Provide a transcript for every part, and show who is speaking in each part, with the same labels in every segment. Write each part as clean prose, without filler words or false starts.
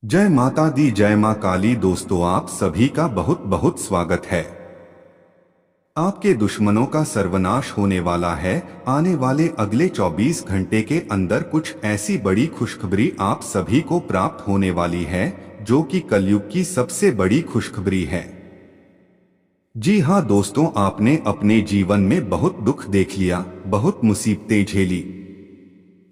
Speaker 1: जय माता दी, जय माँ काली। दोस्तों, आप सभी का बहुत बहुत स्वागत है। आपके दुश्मनों का सर्वनाश होने वाला है। आने वाले अगले 24 घंटे के अंदर कुछ ऐसी बड़ी खुशखबरी आप सभी को प्राप्त होने वाली है जो कि कलयुग की सबसे बड़ी खुशखबरी है। जी हाँ दोस्तों, आपने अपने जीवन में बहुत दुख देख लिया, बहुत मुसीबतें झेली,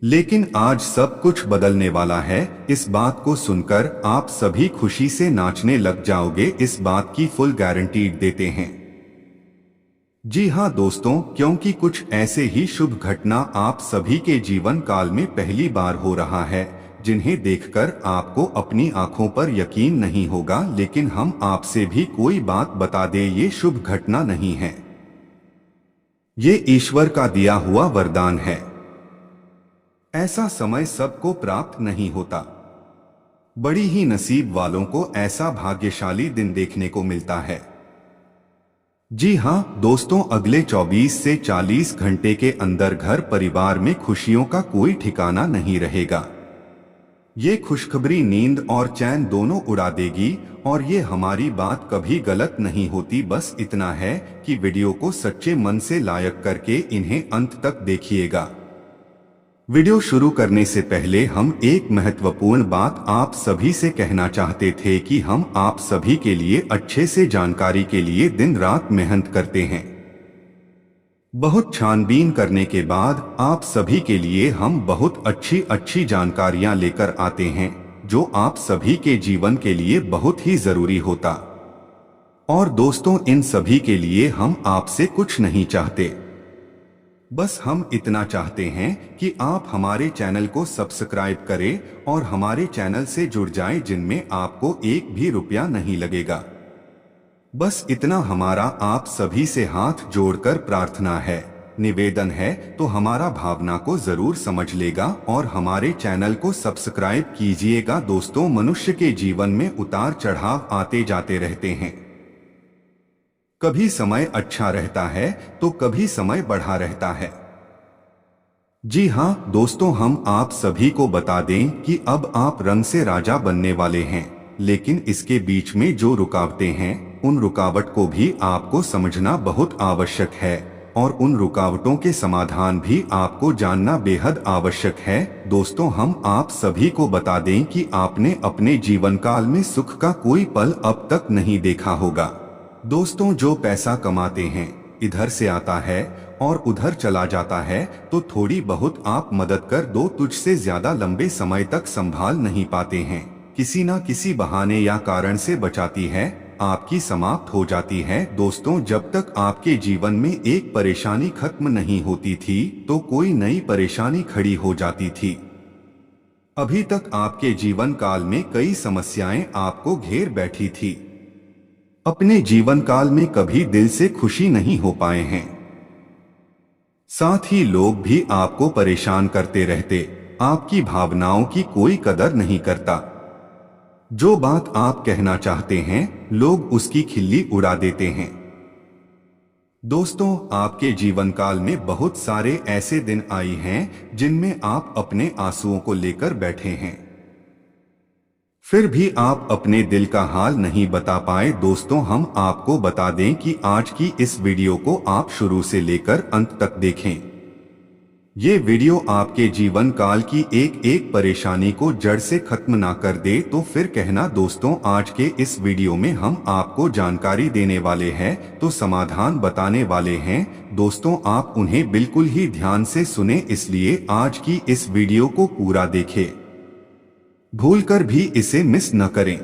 Speaker 1: लेकिन आज सब कुछ बदलने वाला है। इस बात को सुनकर आप सभी खुशी से नाचने लग जाओगे, इस बात की फुल गारंटी देते हैं। जी हाँ दोस्तों, क्योंकि कुछ ऐसे ही शुभ घटना आप सभी के जीवन काल में पहली बार हो रहा है, जिन्हें देखकर आपको अपनी आंखों पर यकीन नहीं होगा। लेकिन हम आपसे भी कोई बात बता दें, ये शुभ घटना नहीं है, ये ईश्वर का दिया हुआ वरदान है। ऐसा समय सबको प्राप्त नहीं होता, बड़ी ही नसीब वालों को ऐसा भाग्यशाली दिन देखने को मिलता है। जी हाँ दोस्तों, अगले 24 से 40 घंटे के अंदर घर परिवार में खुशियों का कोई ठिकाना नहीं रहेगा। ये खुशखबरी नींद और चैन दोनों उड़ा देगी, और ये हमारी बात कभी गलत नहीं होती। बस इतना है कि वीडियो को सच्चे मन से लाइक करके इन्हें अंत तक देखिएगा। वीडियो शुरू करने से पहले हम एक महत्वपूर्ण बात आप सभी से कहना चाहते थे कि हम आप सभी के लिए अच्छे से जानकारी के लिए दिन रात मेहनत करते हैं। बहुत छानबीन करने के बाद आप सभी के लिए हम बहुत अच्छी अच्छी जानकारियां लेकर आते हैं, जो आप सभी के जीवन के लिए बहुत ही जरूरी होता। और दोस्तों, इन सभी के लिए हम आपसे कुछ नहीं चाहते, बस हम इतना चाहते हैं कि आप हमारे चैनल को सब्सक्राइब करें और हमारे चैनल से जुड़ जाएं, जिनमें आपको एक भी रुपया नहीं लगेगा। बस इतना हमारा आप सभी से हाथ जोड़कर प्रार्थना है, निवेदन है। तो हमारा भावना को जरूर समझ लेगा और हमारे चैनल को सब्सक्राइब कीजिएगा। दोस्तों, मनुष्य के जीवन में उतार चढ़ाव आते जाते रहते हैं। कभी समय अच्छा रहता है तो कभी समय बढ़ा रहता है। जी हाँ दोस्तों, हम आप सभी को बता दें कि अब आप रंग से राजा बनने वाले हैं, लेकिन इसके बीच में जो रुकावटें हैं, उन रुकावट को भी आपको समझना बहुत आवश्यक है, और उन रुकावटों के समाधान भी आपको जानना बेहद आवश्यक है। दोस्तों, हम आप सभी को बता दें कि आपने अपने जीवन काल में सुख का कोई पल अब तक नहीं देखा होगा। दोस्तों, जो पैसा कमाते हैं, इधर से आता है और उधर चला जाता है, तो थोड़ी बहुत आप मदद कर दो, तुझसे ज्यादा लंबे समय तक संभाल नहीं पाते हैं। किसी ना किसी बहाने या कारण से बचाती है, आपकी समाप्त हो जाती है। दोस्तों, जब तक आपके जीवन में एक परेशानी खत्म नहीं होती थी, तो कोई नई परेशानी खड़ी हो जाती थी। अभी तक आपके जीवन काल में कई समस्याएं आपको घेर बैठी थी। अपने जीवन काल में कभी दिल से खुशी नहीं हो पाए हैं। साथ ही लोग भी आपको परेशान करते रहते, आपकी भावनाओं की कोई कदर नहीं करता। जो बात आप कहना चाहते हैं, लोग उसकी खिल्ली उड़ा देते हैं। दोस्तों, आपके जीवन काल में बहुत सारे ऐसे दिन आई हैं जिनमें आप अपने आंसुओं को लेकर बैठे हैं, फिर भी आप अपने दिल का हाल नहीं बता पाए। दोस्तों, हम आपको बता दें कि आज की इस वीडियो को आप शुरू से लेकर अंत तक देखें। ये वीडियो आपके जीवन काल की एक एक परेशानी को जड़ से खत्म ना कर दे तो फिर कहना। दोस्तों, आज के इस वीडियो में हम आपको जानकारी देने वाले हैं, तो समाधान बताने वाले हैं। दोस्तों, आप उन्हें बिल्कुल ही ध्यान से सुने, इसलिए आज की इस वीडियो को पूरा देखें, भूलकर भी इसे मिस न करें।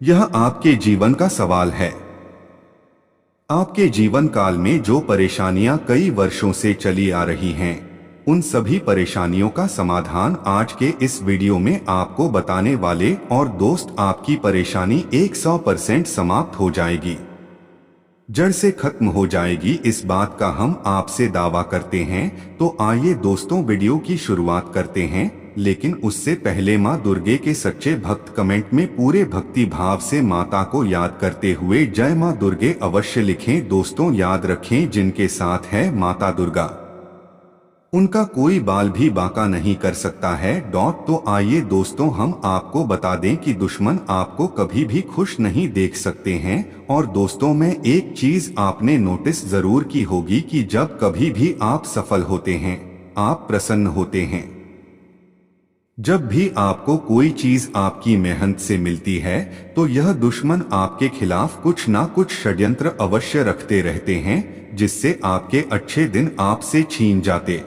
Speaker 1: यह आपके जीवन का सवाल है। आपके जीवन काल में जो परेशानियां कई वर्षों से चली आ रही हैं, उन सभी परेशानियों का समाधान आज के इस वीडियो में आपको बताने वाले, और दोस्त, आपकी परेशानी 100% समाप्त हो जाएगी, जड़ से खत्म हो जाएगी, इस बात का हम आपसे दावा करते हैं। तो आइए दोस्तों, वीडियो की शुरुआत करते हैं। लेकिन उससे पहले मां दुर्गे के सच्चे भक्त कमेंट में पूरे भक्ति भाव से माता को याद करते हुए जय मां दुर्गे अवश्य लिखें। दोस्तों, याद रखें, जिनके साथ है माता दुर्गा, उनका कोई बाल भी बांका नहीं कर सकता है। तो आइए दोस्तों, हम आपको बता दें कि दुश्मन आपको कभी भी खुश नहीं देख सकते हैं। और दोस्तों, में एक चीज आपने नोटिस जरूर की होगी कि जब कभी भी आप सफल होते हैं, आप प्रसन्न होते हैं, जब भी आपको कोई चीज आपकी मेहनत से मिलती है, तो यह दुश्मन आपके खिलाफ कुछ ना कुछ षड्यंत्र अवश्य रखते रहते हैं, जिससे आपके अच्छे दिन आपसे छीन जाते।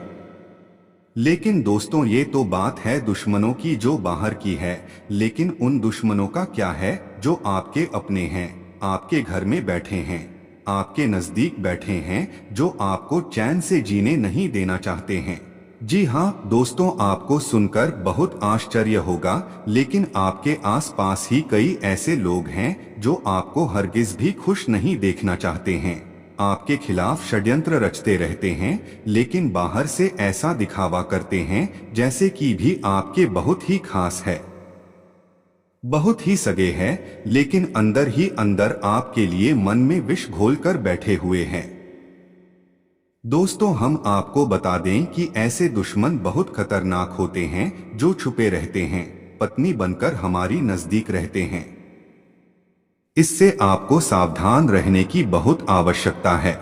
Speaker 1: लेकिन दोस्तों, ये तो बात है दुश्मनों की जो बाहर की है, लेकिन उन दुश्मनों का क्या है जो आपके अपने हैं, आपके घर में बैठे हैं, आपके नजदीक बैठे हैं, जो आपको चैन से जीने नहीं देना चाहते हैं। जी हाँ दोस्तों, आपको सुनकर बहुत आश्चर्य होगा, लेकिन आपके आसपास ही कई ऐसे लोग हैं जो आपको हरगिज भी खुश नहीं देखना चाहते हैं, आपके खिलाफ षड्यंत्र रचते रहते हैं, लेकिन बाहर से ऐसा दिखावा करते हैं जैसे कि भी आपके बहुत ही खास है, बहुत ही सगे हैं, लेकिन अंदर ही अंदर आपके लिए मन में विष घोलकर बैठे हुए हैं। दोस्तों, हम आपको बता दें कि ऐसे दुश्मन बहुत खतरनाक होते हैं जो छुपे रहते हैं, पत्नी बनकर हमारी नजदीक रहते हैं। इससे आपको सावधान रहने की बहुत आवश्यकता है।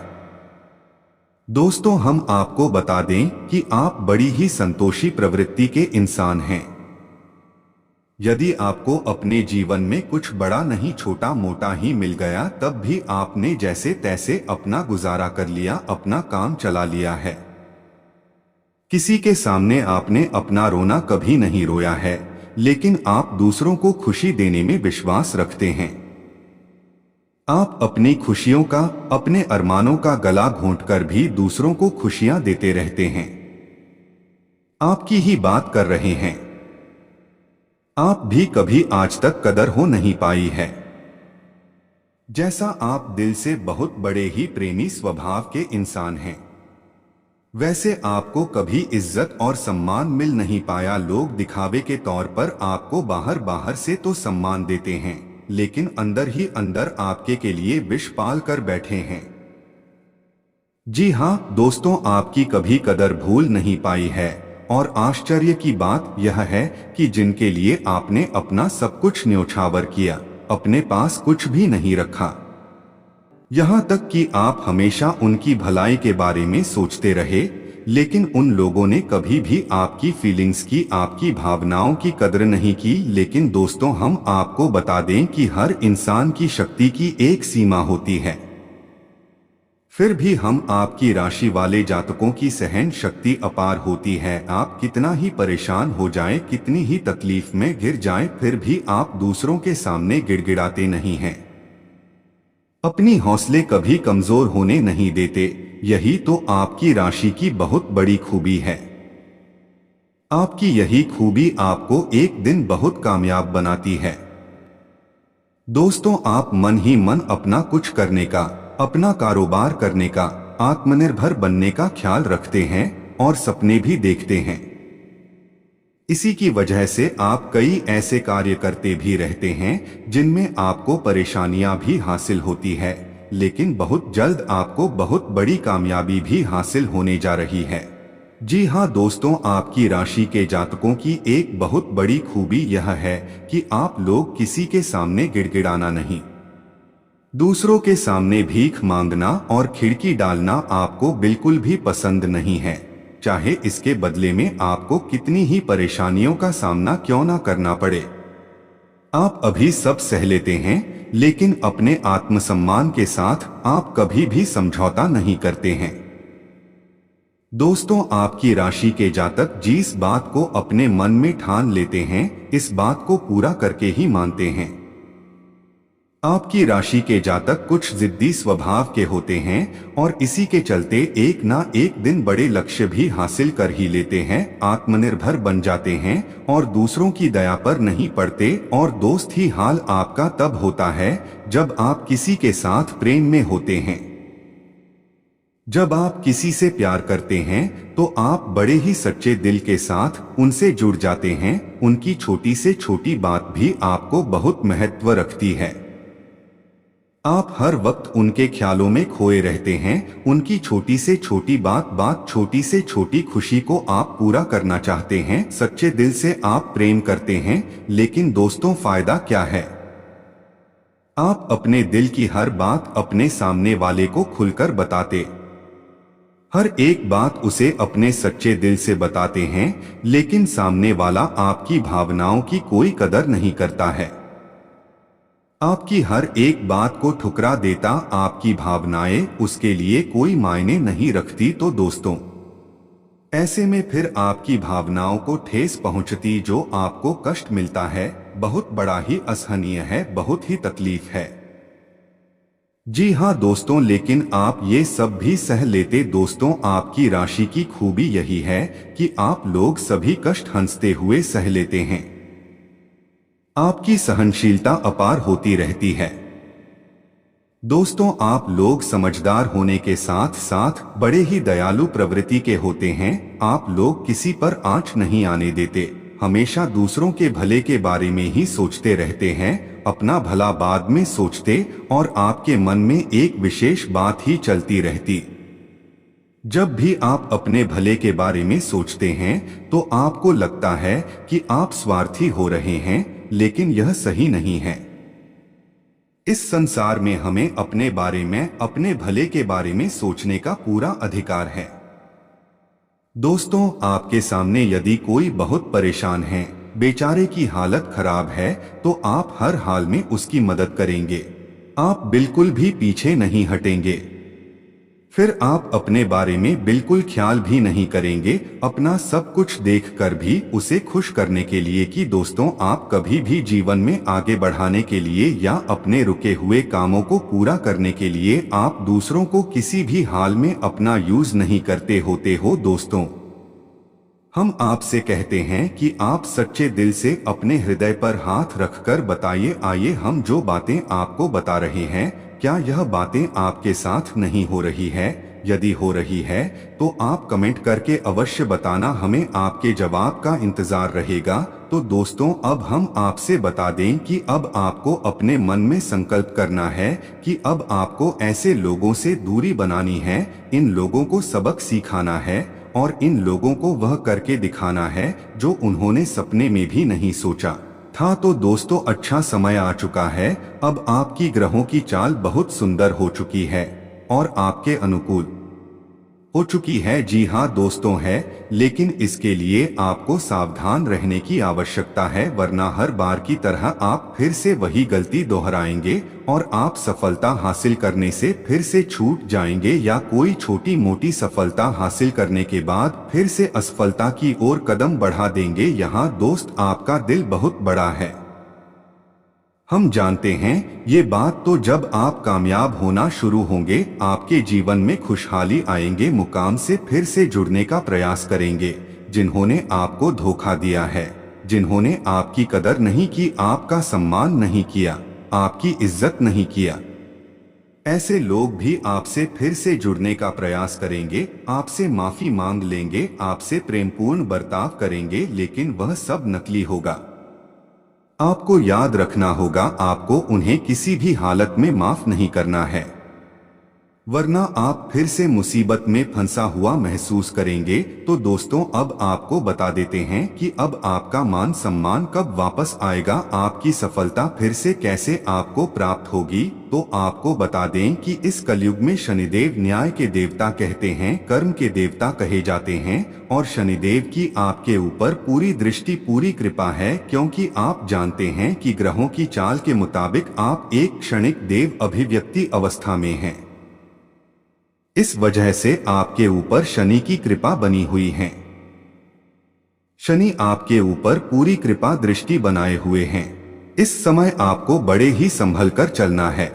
Speaker 1: दोस्तों, हम आपको बता दें कि आप बड़ी ही संतोषी प्रवृत्ति के इंसान हैं। यदि आपको अपने जीवन में कुछ बड़ा नहीं छोटा मोटा ही मिल गया, तब भी आपने जैसे तैसे अपना गुजारा कर लिया, अपना काम चला लिया है। किसी के सामने आपने अपना रोना कभी नहीं रोया है, लेकिन आप दूसरों को खुशी देने में विश्वास रखते हैं। आप अपनी खुशियों का, अपने अरमानों का गला घोंटकर भी दूसरों को खुशियां देते रहते हैं। आपकी ही बात कर रहे हैं। आप भी कभी आज तक कदर हो नहीं पाई है। जैसा आप दिल से बहुत बड़े ही प्रेमी स्वभाव के इंसान हैं, वैसे आपको कभी इज्जत और सम्मान मिल नहीं पाया। लोग दिखावे के तौर पर आपको बाहर बाहर से तो सम्मान देते हैं, लेकिन अंदर ही अंदर आपके के लिए विष पाल कर बैठे हैं। जी हाँ दोस्तों, आपकी कभी कदर भूल नहीं पाई है। और आश्चर्य की बात यह है कि जिनके लिए आपने अपना सब कुछ न्योछावर किया, अपने पास कुछ भी नहीं रखा, यहाँ तक कि आप हमेशा उनकी भलाई के बारे में सोचते रहे, लेकिन उन लोगों ने कभी भी आपकी फीलिंग्स की, आपकी भावनाओं की कदर नहीं की। लेकिन दोस्तों, हम आपको बता दें कि हर इंसान की शक्ति की एक सीमा होती है। फिर भी हम आपकी राशि वाले जातकों की सहन शक्ति अपार होती है। आप कितना ही परेशान हो जाएं, कितनी ही तकलीफ में घिर जाएं, फिर भी आप दूसरों के सामने गिड़गिड़ाते नहीं हैं, अपनी हौसले कभी कमजोर होने नहीं देते। यही तो आपकी राशि की बहुत बड़ी खूबी है। आपकी यही खूबी आपको एक दिन बहुत कामयाब बनाती है। दोस्तों, आप मन ही मन अपना कुछ करने का, अपना कारोबार करने का, आत्मनिर्भर बनने का ख्याल रखते हैं और सपने भी देखते हैं। इसी की वजह से आप कई ऐसे कार्य करते भी रहते हैं जिनमें आपको परेशानियां भी हासिल होती है, लेकिन बहुत जल्द आपको बहुत बड़ी कामयाबी भी हासिल होने जा रही है। जी हाँ दोस्तों, आपकी राशि के जातकों की एक बहुत बड़ी खूबी यह है कि आप लोग किसी के सामने गिड़गिड़ाना नहीं, दूसरों के सामने भीख मांगना और खिड़की डालना आपको बिल्कुल भी पसंद नहीं है, चाहे इसके बदले में आपको कितनी ही परेशानियों का सामना क्यों ना करना पड़े। आप अभी सब सह लेते हैं, लेकिन अपने आत्मसम्मान के साथ आप कभी भी समझौता नहीं करते हैं। दोस्तों, आपकी राशि के जातक जिस बात को अपने मन में ठान लेते हैं, इस बात को पूरा करके ही मानते हैं। आपकी राशि के जातक कुछ जिद्दी स्वभाव के होते हैं और इसी के चलते एक ना एक दिन बड़े लक्ष्य भी हासिल कर ही लेते हैं, आत्मनिर्भर बन जाते हैं और दूसरों की दया पर नहीं पड़ते। और दोस्त ही हाल आपका तब होता है जब आप किसी के साथ प्रेम में होते हैं। जब आप किसी से प्यार करते हैं तो आप बड़े ही सच्चे दिल के साथ उनसे जुड़ जाते हैं। उनकी छोटी से छोटी बात भी आपको बहुत महत्व रखती है। आप हर वक्त उनके ख्यालों में खोए रहते हैं। उनकी छोटी से छोटी बात, छोटी से छोटी खुशी को आप पूरा करना चाहते हैं। सच्चे दिल से आप प्रेम करते हैं, लेकिन दोस्तों फायदा क्या है? आप अपने दिल की हर बात अपने सामने वाले को खुलकर बताते, हर एक बात उसे अपने सच्चे दिल से बताते हैं, लेकिन सामने वाला आपकी भावनाओं की कोई कदर नहीं करता है। आपकी हर एक बात को ठुकरा देता, आपकी भावनाएं उसके लिए कोई मायने नहीं रखती। तो दोस्तों, ऐसे में फिर आपकी भावनाओं को ठेस पहुंचती, जो आपको कष्ट मिलता है, बहुत बड़ा ही असहनीय है, बहुत ही तकलीफ है। जी हाँ दोस्तों, लेकिन आप ये सब भी सह लेते। दोस्तों, आपकी राशि की खूबी यही है कि आप लोग सभी कष्ट हंसते हुए सह लेते हैं। आपकी सहनशीलता अपार होती रहती है। दोस्तों, आप लोग समझदार होने के साथ साथ बड़े ही दयालु प्रवृत्ति के होते हैं। आप लोग किसी पर आंच नहीं आने देते, हमेशा दूसरों के भले के बारे में ही सोचते रहते हैं, अपना भला बाद में सोचते। और आपके मन में एक विशेष बात ही चलती रहती, जब भी आप अपने भले के बारे में सोचते हैं तो आपको लगता है कि आप स्वार्थी हो रहे हैं, लेकिन यह सही नहीं है। इस संसार में हमें अपने बारे में, अपने भले के बारे में सोचने का पूरा अधिकार है। दोस्तों, आपके सामने यदि कोई बहुत परेशान है, बेचारे की हालत खराब है, तो आप हर हाल में उसकी मदद करेंगे। आप बिल्कुल भी पीछे नहीं हटेंगे। फिर आप अपने बारे में बिल्कुल ख्याल भी नहीं करेंगे, अपना सब कुछ देखकर भी उसे खुश करने के लिए। कि दोस्तों, आप कभी भी जीवन में आगे बढ़ाने के लिए या अपने रुके हुए कामों को पूरा करने के लिए आप दूसरों को किसी भी हाल में अपना यूज नहीं करते होते हो। दोस्तों, हम आपसे कहते हैं कि आप सच्चे दिल से अपने हृदय पर हाथ रखकर बताइए, आइए हम जो बातें आपको बता रहे हैं, क्या यह बातें आपके साथ नहीं हो रही है? यदि हो रही है तो आप कमेंट करके अवश्य बताना, हमें आपके जवाब का इंतजार रहेगा। तो दोस्तों, अब हम आपसे बता दें कि अब आपको अपने मन में संकल्प करना है कि अब आपको ऐसे लोगों से दूरी बनानी है, इन लोगों को सबक सिखाना है और इन लोगों को वह करके दिखाना है जो उन्होंने सपने में भी नहीं सोचा था। तो दोस्तों, अच्छा समय आ चुका है, अब आपकी ग्रहों की चाल बहुत सुंदर हो चुकी है और आपके अनुकूल हो चुकी है। जी हाँ दोस्तों, है, लेकिन इसके लिए आपको सावधान रहने की आवश्यकता है, वरना हर बार की तरह आप फिर से वही गलती दोहराएंगे और आप सफलता हासिल करने से फिर से छूट जाएंगे, या कोई छोटी मोटी सफलता हासिल करने के बाद फिर से असफलता की ओर कदम बढ़ा देंगे। यहाँ दोस्त, आपका दिल बहुत बड़ा है, हम जानते हैं ये बात। तो जब आप कामयाब होना शुरू होंगे, आपके जीवन में खुशहाली आएंगे, मुकाम से फिर से जुड़ने का प्रयास करेंगे। जिन्होंने आपको धोखा दिया है, जिन्होंने आपकी कदर नहीं की, आपका सम्मान नहीं किया, आपकी इज्जत नहीं किया, ऐसे लोग भी आपसे फिर से जुड़ने का प्रयास करेंगे, आपसे माफी मांग लेंगे, आपसे प्रेमपूर्ण बर्ताव करेंगे, लेकिन वह सब नकली होगा। आपको याद रखना होगा, आपको उन्हें किसी भी हालत में माफ नहीं करना है, वरना आप फिर से मुसीबत में फंसा हुआ महसूस करेंगे। तो दोस्तों, अब आपको बता देते हैं कि अब आपका मान सम्मान कब वापस आएगा, आपकी सफलता फिर से कैसे आपको प्राप्त होगी। तो आपको बता दें कि इस कलयुग में शनिदेव न्याय के देवता कहते हैं, कर्म के देवता कहे जाते हैं, और शनिदेव की आपके ऊपर पूरी दृष्टि, पूरी कृपा है, क्योंकि आप जानते हैं कि ग्रहों की चाल के मुताबिक आप एक क्षणिक देव अभिव्यक्ति अवस्था में हैं। इस वजह से आपके ऊपर शनि की कृपा बनी हुई है। शनि आपके ऊपर पूरी कृपा दृष्टि बनाए हुए हैं। इस समय आपको बड़े ही संभल कर चलना है।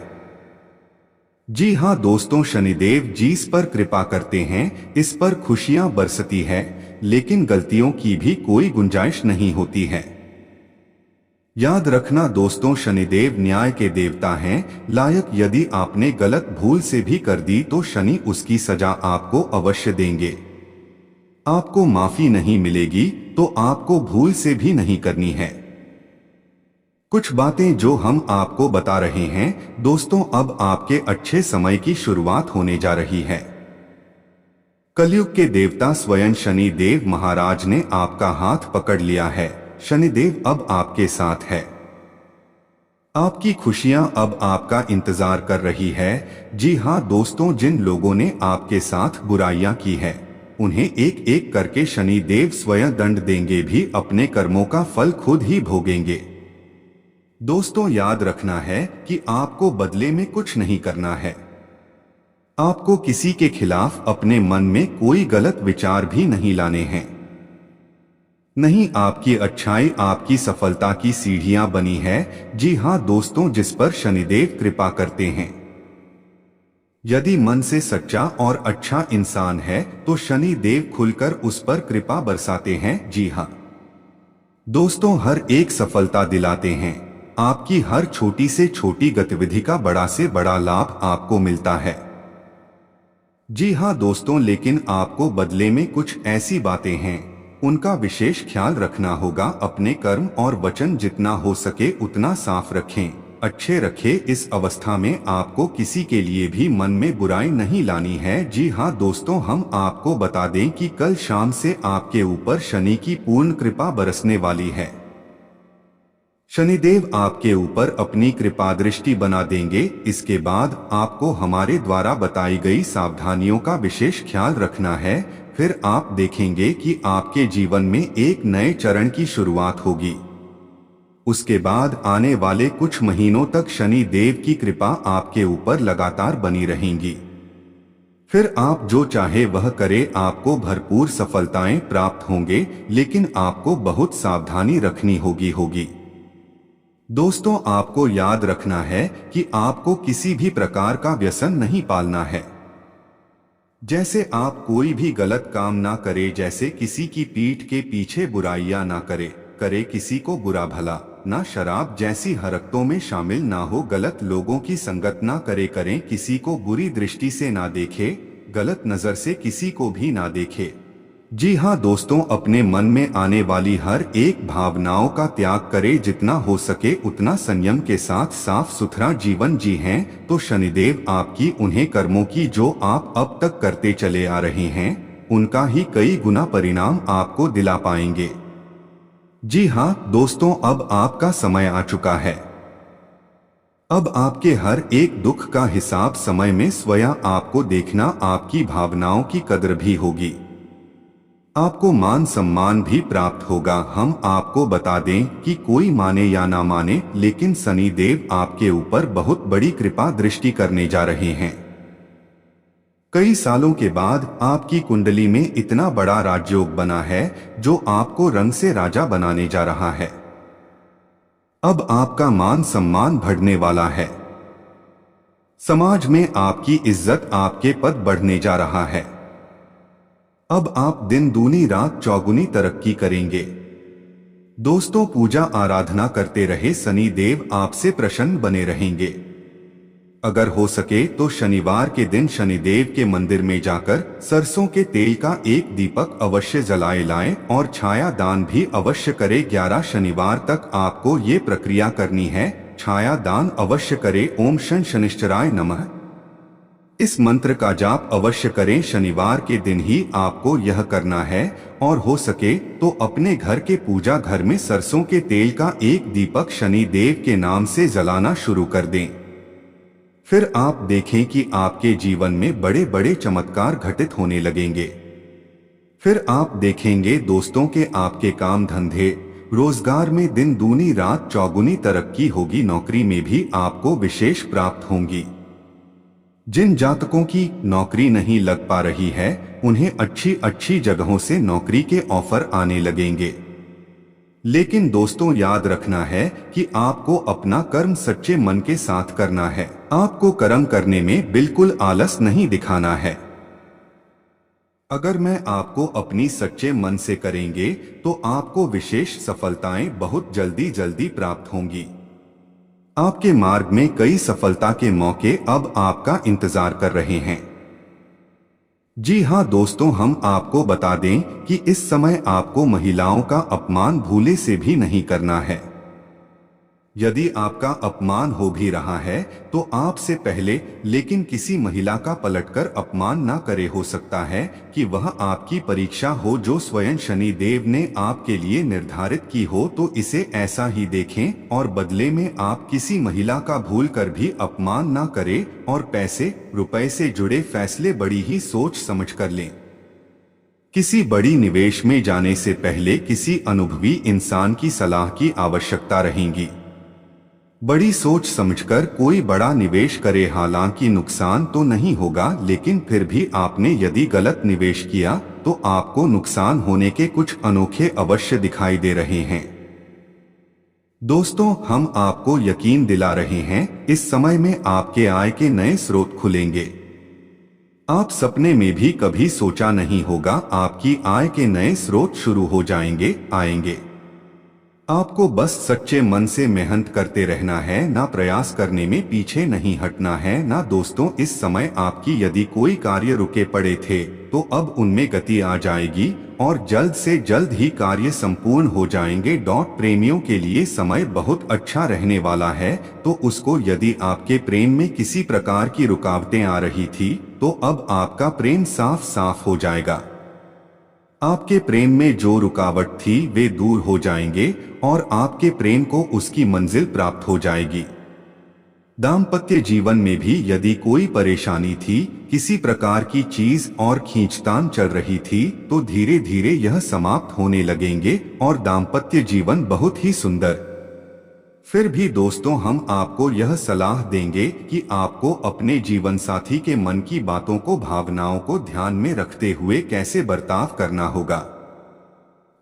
Speaker 1: जी हाँ दोस्तों, शनिदेव जिस पर कृपा करते हैं, इस पर खुशियां बरसती है, लेकिन गलतियों की भी कोई गुंजाइश नहीं होती है। याद रखना दोस्तों, शनिदेव न्याय के देवता हैं, लायक। यदि आपने गलत भूल से भी कर दी तो शनि उसकी सजा आपको अवश्य देंगे। आपको माफी नहीं मिलेगी तो आपको भूल से भी नहीं करनी है। कुछ बातें जो हम आपको बता रहे हैं दोस्तों, अब आपके अच्छे समय की शुरुआत होने जा रही है। कलयुग के देवता स्वयं शनि देव महाराज ने आपका हाथ पकड़ लिया है। शनिदेव अब आपके साथ है। आपकी खुशियां अब आपका इंतजार कर रही है। जी हाँ दोस्तों, जिन लोगों ने आपके साथ बुराइयां की है उन्हें एक एक करके शनि देव स्वयं दंड देंगे, भी अपने कर्मों का फल खुद ही भोगेंगे। दोस्तों याद रखना है कि आपको बदले में कुछ नहीं करना है। आपको किसी के खिलाफ अपने मन में कोई गलत विचार भी नहीं लाने हैं। नहीं, आपकी अच्छाई आपकी सफलता की सीढ़ियां बनी है। जी हाँ दोस्तों, जिस पर शनिदेव कृपा करते हैं। यदि मन से सच्चा और अच्छा इंसान है तो शनि देव खुलकर उस पर कृपा बरसाते हैं। जी हाँ दोस्तों, हर एक सफलता दिलाते हैं। आपकी हर छोटी से छोटी गतिविधि का बड़ा से बड़ा लाभ आपको मिलता है। जी हाँ दोस्तों, लेकिन आपको बदले में कुछ ऐसी बातें हैं, उनका विशेष ख्याल रखना होगा। अपने कर्म और वचन जितना हो सके उतना साफ रखें, अच्छे रखें। इस अवस्था में आपको किसी के लिए भी मन में बुराई नहीं लानी है। जी हाँ दोस्तों, हम आपको बता दें कि कल शाम से आपके ऊपर शनि की पूर्ण कृपा बरसने वाली है। शनिदेव आपके ऊपर अपनी कृपा दृष्टि बना देंगे। इसके बाद आपको हमारे द्वारा बताई गई सावधानियों का विशेष ख्याल रखना है। फिर आप देखेंगे कि आपके जीवन में एक नए चरण की शुरुआत होगी। उसके बाद आने वाले कुछ महीनों तक शनि देव की कृपा आपके ऊपर लगातार बनी रहेंगी। फिर आप जो चाहे वह करे, आपको भरपूर सफलताएं प्राप्त होंगे, लेकिन आपको बहुत सावधानी रखनी होगी। दोस्तों, आपको याद रखना है कि आपको किसी भी प्रकार का व्यसन नहीं पालना है। जैसे आप कोई भी गलत काम ना करे, जैसे किसी की पीठ के पीछे बुराइयां ना करे किसी को बुरा भला, ना शराब जैसी हरकतों में शामिल ना हो, गलत लोगों की संगत ना करें किसी को बुरी दृष्टि से ना देखे, गलत नजर से किसी को भी ना देखे। जी हाँ दोस्तों, अपने मन में आने वाली हर एक भावनाओं का त्याग करें। जितना हो सके उतना संयम के साथ साफ सुथरा जीवन जी हैं तो शनिदेव आपकी उन्हें कर्मों की जो आप अब तक करते चले आ रहे हैं उनका ही कई गुना परिणाम आपको दिला पाएंगे। जी हाँ दोस्तों, अब आपका समय आ चुका है। अब आपके हर एक दुख का हिसाब समय में स्वयं आपको देखना, आपकी भावनाओं की कदर भी होगी, आपको मान सम्मान भी प्राप्त होगा। हम आपको बता दें कि कोई माने या ना माने, लेकिन शनि देव आपके ऊपर बहुत बड़ी कृपा दृष्टि करने जा रहे हैं। कई सालों के बाद आपकी कुंडली में इतना बड़ा राजयोग बना है जो आपको रंग से राजा बनाने जा रहा है। अब आपका मान सम्मान बढ़ने वाला है। समाज में आपकी इज्जत, आपके पद बढ़ने जा रहा है। अब आप दिन दूनी रात चौगुनी तरक्की करेंगे। दोस्तों, पूजा आराधना करते रहे, शनि देव आपसे प्रसन्न बने रहेंगे। अगर हो सके तो शनिवार के दिन शनिदेव के मंदिर में जाकर सरसों के तेल का एक दीपक अवश्य जलाए लाएं और छाया दान भी अवश्य करें। 11 शनिवार तक आपको ये प्रक्रिया करनी है। छाया दान अवश्य करें। ओम शं शनिश्चराय नमः, इस मंत्र का जाप अवश्य करें। शनिवार के दिन ही आपको यह करना है और हो सके तो अपने घर के पूजा घर में सरसों के तेल का एक दीपक शनि देव के नाम से जलाना शुरू कर दें। फिर आप देखें कि आपके जीवन में बड़े बड़े चमत्कार घटित होने लगेंगे। फिर आप देखेंगे दोस्तों के आपके काम धंधे रोजगार में दिन दूनी रात चौगुनी तरक्की होगी। नौकरी में भी आपको विशेष प्राप्त होंगी। जिन जातकों की नौकरी नहीं लग पा रही है उन्हें अच्छी अच्छी जगहों से नौकरी के ऑफर आने लगेंगे। लेकिन दोस्तों, याद रखना है कि आपको अपना कर्म सच्चे मन के साथ करना है। आपको कर्म करने में बिल्कुल आलस नहीं दिखाना है। अगर मैं आपको अपनी सच्चे मन से करेंगे तो आपको विशेष सफलताएं बहुत जल्दी जल्दी प्राप्त होंगी। आपके मार्ग में कई सफलता के मौके अब आपका इंतजार कर रहे हैं। जी हाँ दोस्तों, हम आपको बता दें कि इस समय आपको महिलाओं का अपमान भूले से भी नहीं करना है। यदि आपका अपमान हो भी रहा है तो आपसे पहले लेकिन किसी महिला का पलटकर अपमान ना करे। हो सकता है कि वह आपकी परीक्षा हो जो स्वयं शनि देव ने आपके लिए निर्धारित की हो, तो इसे ऐसा ही देखें और बदले में आप किसी महिला का भूल कर भी अपमान ना करें और पैसे रुपए से जुड़े फैसले बड़ी ही सोच समझ कर लें। किसी बड़ी निवेश में जाने से पहले किसी अनुभवी इंसान की सलाह की आवश्यकता रहेगी। बड़ी सोच समझकर कोई बड़ा निवेश करे, हालांकि नुकसान तो नहीं होगा, लेकिन फिर भी आपने यदि गलत निवेश किया तो आपको नुकसान होने के कुछ अनोखे अवश्य दिखाई दे रहे हैं। दोस्तों, हम आपको यकीन दिला रहे हैं, इस समय में आपके आय के नए स्रोत खुलेंगे। आप सपने में भी कभी सोचा नहीं होगा आपकी आय के नए स्रोत शुरू हो आएंगे। आपको बस सच्चे मन से मेहनत करते रहना है, ना प्रयास करने में पीछे नहीं हटना है ना। दोस्तों, इस समय आपकी यदि कोई कार्य रुके पड़े थे तो अब उनमें गति आ जाएगी और जल्द से जल्द ही कार्य संपूर्ण हो जाएंगे। प्रेमियों के लिए समय बहुत अच्छा रहने वाला है, तो उसको यदि आपके प्रेम में किसी प्रकार की रुकावटें आ रही थी तो अब आपका प्रेम साफ साफ हो जाएगा। आपके प्रेम में जो रुकावट थी वे दूर हो जाएंगे और आपके प्रेम को उसकी मंजिल प्राप्त हो जाएगी। दाम्पत्य जीवन में भी यदि कोई परेशानी थी, किसी प्रकार की चीज और खींचतान चल रही थी, तो धीरे धीरे यह समाप्त होने लगेंगे और दाम्पत्य जीवन बहुत ही सुंदर। फिर भी दोस्तों, हम आपको यह सलाह देंगे कि आपको अपने जीवन साथी के मन की बातों को, भावनाओं को ध्यान में रखते हुए कैसे बर्ताव करना होगा।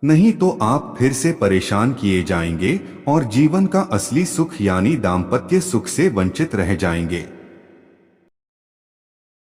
Speaker 1: नहीं तो आप फिर से परेशान किए जाएंगे और जीवन का असली सुख यानी दाम्पत्य सुख से वंचित रह जाएंगे।